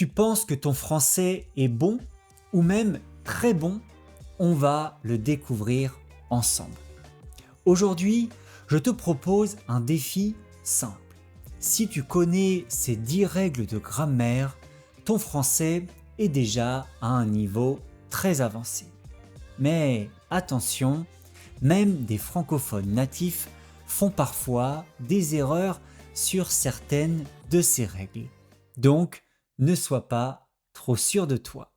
Tu penses que ton français est bon ou même très bon? On va le découvrir ensemble. Aujourd'hui, je te propose un défi simple. Si tu connais ces 10 règles de grammaire, ton français est déjà à un niveau très avancé. Mais attention, même des francophones natifs font parfois des erreurs sur certaines de ces règles. Donc, ne sois pas trop sûr de toi.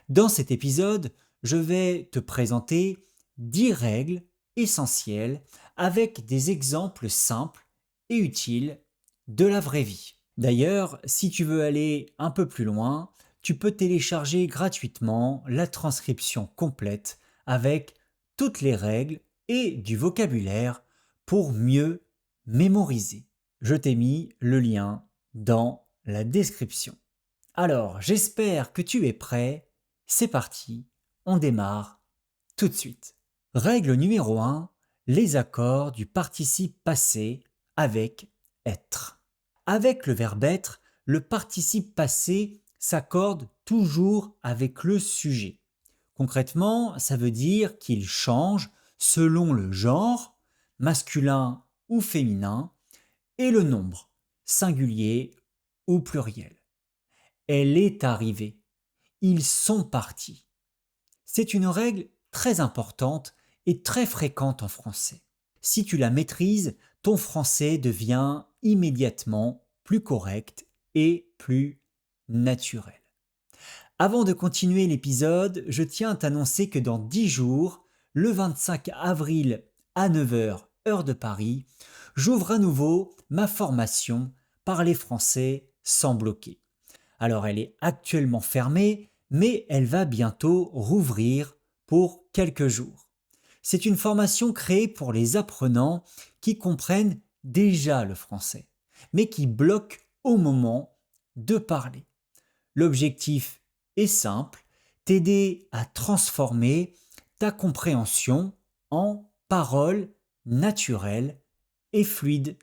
Dans cet épisode, je vais te présenter 10 règles essentielles avec des exemples simples et utiles de la vraie vie. D'ailleurs, si tu veux aller un peu plus loin, tu peux télécharger gratuitement la transcription complète avec toutes les règles et du vocabulaire pour mieux mémoriser. Je t'ai mis le lien dans la description. Alors, j'espère que tu es prêt. C'est parti, on démarre tout de suite. Règle numéro 1, les accords du participe passé avec être. Avec le verbe être, le participe passé s'accorde toujours avec le sujet. Concrètement, ça veut dire qu'il change selon le genre, masculin ou féminin, et le nombre, singulier ou pluriel. Elle est arrivée. Ils sont partis. C'est une règle très importante et très fréquente en français. Si tu la maîtrises, ton français devient immédiatement plus correct et plus naturel. Avant de continuer l'épisode, je tiens à t'annoncer que dans 10 jours, le 25 avril à 9 heures, heure de Paris, j'ouvre à nouveau ma formation Parler français sans bloquer. Alors elle est actuellement fermée, mais elle va bientôt rouvrir pour quelques jours. C'est une formation créée pour les apprenants qui comprennent déjà le français, mais qui bloquent au moment de parler. L'objectif est simple, t'aider à transformer ta compréhension en paroles naturelles et fluides.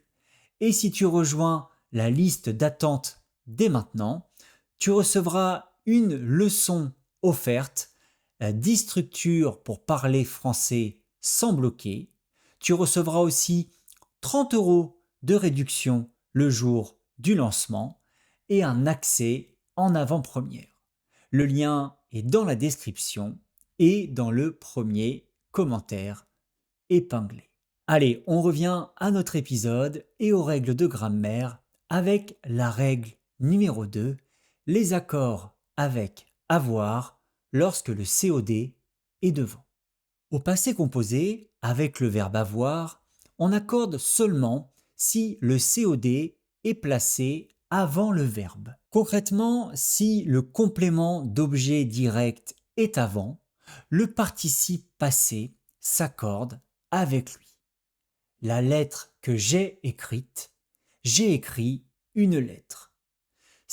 Et si tu rejoins la liste d'attente dès maintenant, tu recevras une leçon offerte, 10 structures pour parler français sans bloquer. Tu recevras aussi 30 € de réduction le jour du lancement et un accès en avant-première. Le lien est dans la description et dans le premier commentaire épinglé. Allez, on revient à notre épisode et aux règles de grammaire avec la règle numéro 2, les accords avec avoir lorsque le COD est devant. Au passé composé, avec le verbe avoir, on accorde seulement si le COD est placé avant le verbe. Concrètement, si le complément d'objet direct est avant, le participe passé s'accorde avec lui. La lettre que j'ai écrite, j'ai écrit une lettre.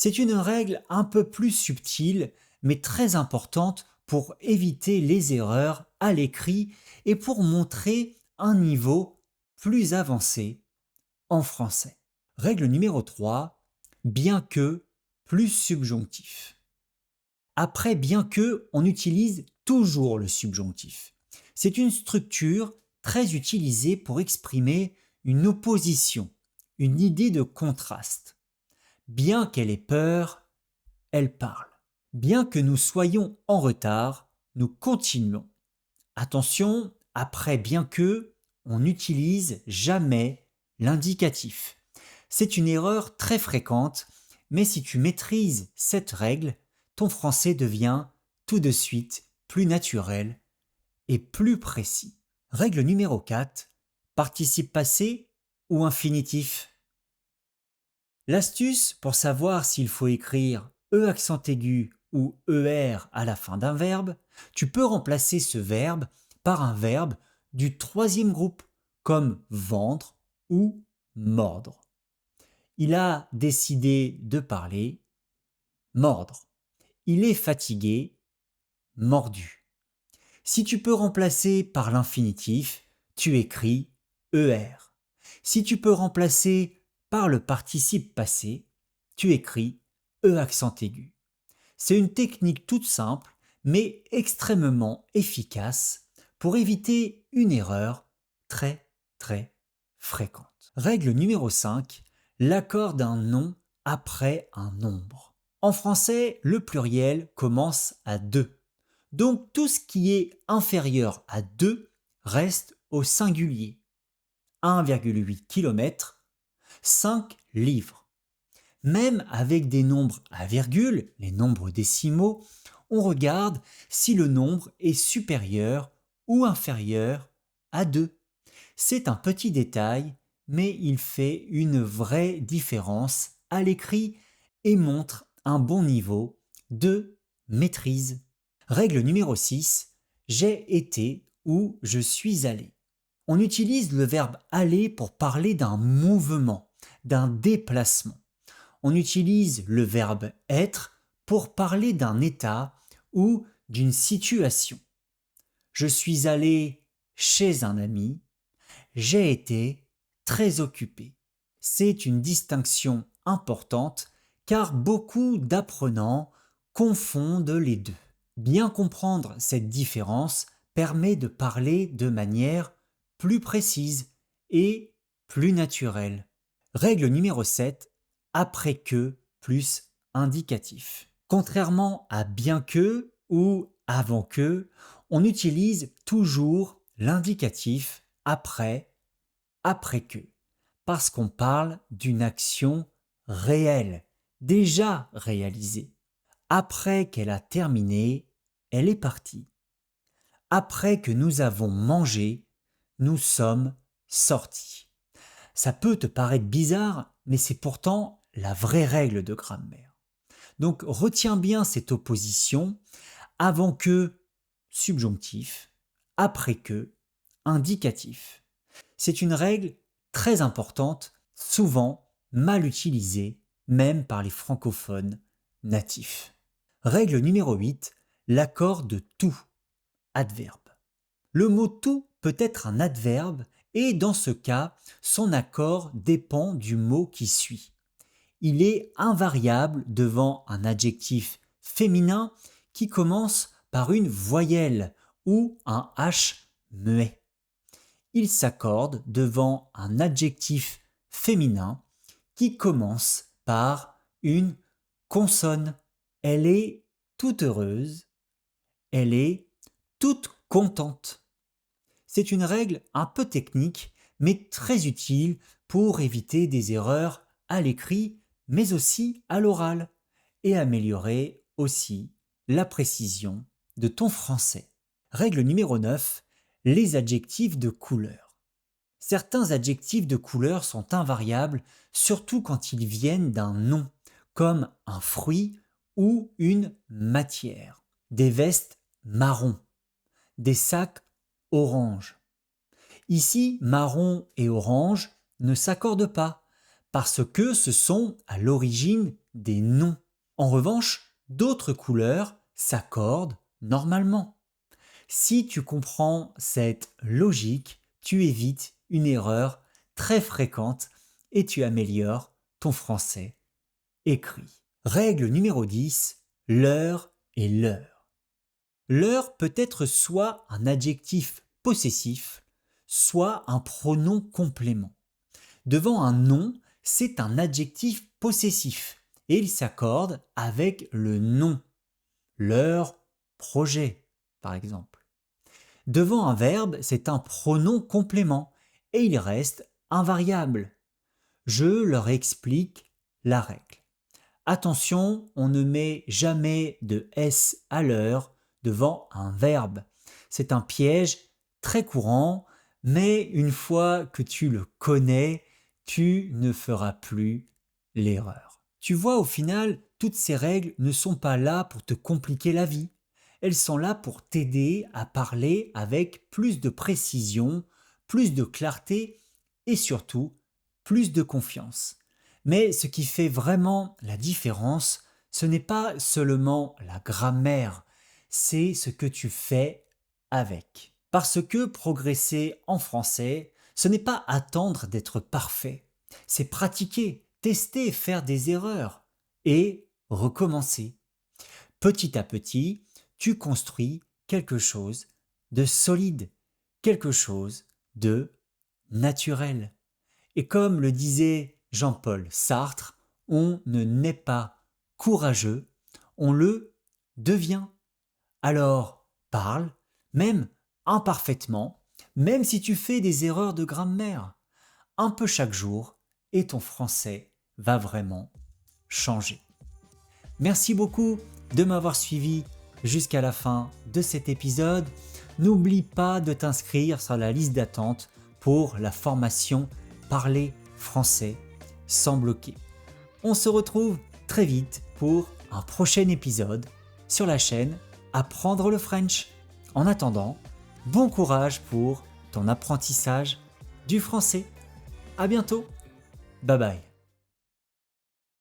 C'est une règle un peu plus subtile, mais très importante pour éviter les erreurs à l'écrit et pour montrer un niveau plus avancé en français. Règle numéro 3, bien que plus subjonctif. Après bien que, on utilise toujours le subjonctif. C'est une structure très utilisée pour exprimer une opposition, une idée de contraste. Bien qu'elle ait peur, elle parle. Bien que nous soyons en retard, nous continuons. Attention, après bien que, on n'utilise jamais l'indicatif. C'est une erreur très fréquente, mais si tu maîtrises cette règle, ton français devient tout de suite plus naturel et plus précis. Règle numéro 4, participe passé ou infinitif. L'astuce pour savoir s'il faut écrire E accent aigu ou ER à la fin d'un verbe, tu peux remplacer ce verbe par un verbe du troisième groupe, comme vendre ou mordre. Il a décidé de parler, mordre. Il est fatigué, mordu. Si tu peux remplacer par l'infinitif, tu écris ER. Si tu peux remplacer par le participe passé, tu écris E accent aigu. C'est une technique toute simple, mais extrêmement efficace pour éviter une erreur très très fréquente. Règle numéro 5, l'accord d'un nom après un nombre. En français, le pluriel commence à 2. Donc tout ce qui est inférieur à 2 reste au singulier. 1,8 km, 5 livres. Même avec des nombres à virgule, les nombres décimaux, on regarde si le nombre est supérieur ou inférieur à 2. C'est un petit détail, mais il fait une vraie différence à l'écrit et montre un bon niveau de maîtrise. Règle numéro 6, j'ai été ou je suis allé. On utilise le verbe aller pour parler d'un mouvement, d'un déplacement. On utilise le verbe être pour parler d'un état ou d'une situation. Je suis allé chez un ami, j'ai été très occupé. C'est une distinction importante car beaucoup d'apprenants confondent les deux. Bien comprendre cette différence permet de parler de manière plus précise et plus naturelle. Règle numéro 7, après que plus indicatif. Contrairement à bien que ou avant que, on utilise toujours l'indicatif après que, parce qu'on parle d'une action réelle, déjà réalisée. Après qu'elle a terminé, elle est partie. Après que nous avons mangé, nous sommes sortis. Ça peut te paraître bizarre, mais c'est pourtant la vraie règle de grammaire. Donc retiens bien cette opposition avant que subjonctif, après que indicatif. C'est une règle très importante, souvent mal utilisée, même par les francophones natifs. Règle numéro 8, l'accord de tout, adverbe. Le mot tout peut être un adverbe et dans ce cas, son accord dépend du mot qui suit. Il est invariable devant un adjectif féminin qui commence par une voyelle ou un H muet. Il s'accorde devant un adjectif féminin qui commence par une consonne. Elle est toute heureuse, elle est toute contente. C'est une règle un peu technique, mais très utile pour éviter des erreurs à l'écrit, mais aussi à l'oral, et améliorer aussi la précision de ton français. Règle numéro 9, les adjectifs de couleur. Certains adjectifs de couleur sont invariables, surtout quand ils viennent d'un nom, comme un fruit ou une matière. Des vestes marron, des sacs orange. Ici, marron et orange ne s'accordent pas, parce que ce sont à l'origine des noms. En revanche, d'autres couleurs s'accordent normalement. Si tu comprends cette logique, tu évites une erreur très fréquente et tu améliores ton français écrit. Règle numéro 10, l'heure et l'heure. L'heure peut être soit un adjectif possessif, soit un pronom complément. Devant un nom, c'est un adjectif possessif et il s'accorde avec le nom. Leur projet, par exemple. Devant un verbe, c'est un pronom complément et il reste invariable. Je leur explique la règle. Attention, on ne met jamais de S à l'heure devant un verbe. C'est un piège très courant, mais une fois que tu le connais, tu ne feras plus l'erreur. Tu vois, au final, toutes ces règles ne sont pas là pour te compliquer la vie. Elles sont là pour t'aider à parler avec plus de précision, plus de clarté et surtout plus de confiance. Mais ce qui fait vraiment la différence, ce n'est pas seulement la grammaire, c'est ce que tu fais avec. Parce que progresser en français, ce n'est pas attendre d'être parfait, c'est pratiquer, tester, faire des erreurs et recommencer. petit à petit, tu construis quelque chose de solide, quelque chose de naturel. Et comme le disait Jean-Paul Sartre, on ne naît pas courageux, on le devient. Alors parle, même imparfaitement, même si tu fais des erreurs de grammaire, un peu chaque jour, et ton français va vraiment changer. Merci beaucoup de m'avoir suivi jusqu'à la fin de cet épisode. N'oublie pas de t'inscrire sur la liste d'attente pour la formation Parler français sans bloquer. On se retrouve très vite pour un prochain épisode sur la chaîne Apprendre le French. En attendant, bon courage pour ton apprentissage du français. À bientôt. Bye bye.